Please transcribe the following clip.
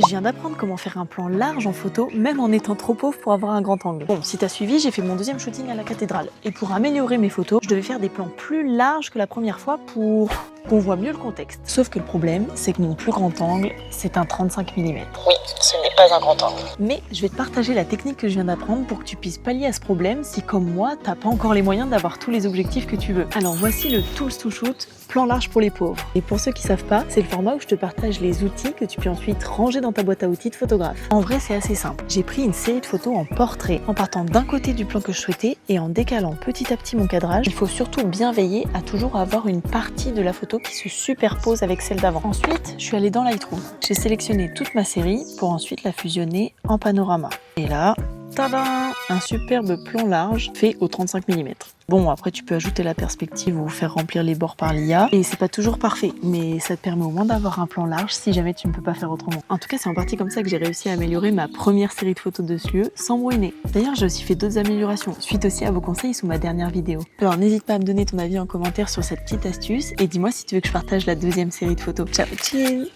Je viens d'apprendre comment faire un plan large en photo, même en étant trop pauvre pour avoir un grand angle. Bon, si t'as suivi, j'ai fait mon deuxième shooting à la cathédrale. Et pour améliorer mes photos, je devais faire des plans plus larges que la première fois pour qu'on voit mieux le contexte. Sauf que le problème, c'est que mon plus grand angle, c'est un 35 mm. Oui, ce n'est pas un grand angle. Mais je vais te partager la technique que je viens d'apprendre pour que tu puisses pallier à ce problème si, comme moi, t'as pas encore les moyens d'avoir tous les objectifs que tu veux. Alors voici le Tools to Shoot, plan large pour les pauvres. Et pour ceux qui savent pas, c'est le format où je te partage les outils que tu peux ensuite ranger dans ta boîte à outils de photographe. En vrai, c'est assez simple. J'ai pris une série de photos en portrait, en partant d'un côté du plan que je souhaitais et en décalant petit à petit mon cadrage. Il faut surtout bien veiller à toujours avoir une partie de la photo qui se superpose avec celle d'avant. Ensuite, je suis allée dans Lightroom. J'ai sélectionné toute ma série pour ensuite la fusionner en panorama. Et là, tada! Un superbe plan large fait au 35 mm. Bon, après tu peux ajouter la perspective ou faire remplir les bords par l'IA. Et c'est pas toujours parfait, mais ça te permet au moins d'avoir un plan large si jamais tu ne peux pas faire autrement. En tout cas, c'est en partie comme ça que j'ai réussi à améliorer ma première série de photos de ce lieu sans me ruiner. D'ailleurs, j'ai aussi fait d'autres améliorations, suite aussi à vos conseils sous ma dernière vidéo. Alors n'hésite pas à me donner ton avis en commentaire sur cette petite astuce et dis-moi si tu veux que je partage la deuxième série de photos. Ciao, chill!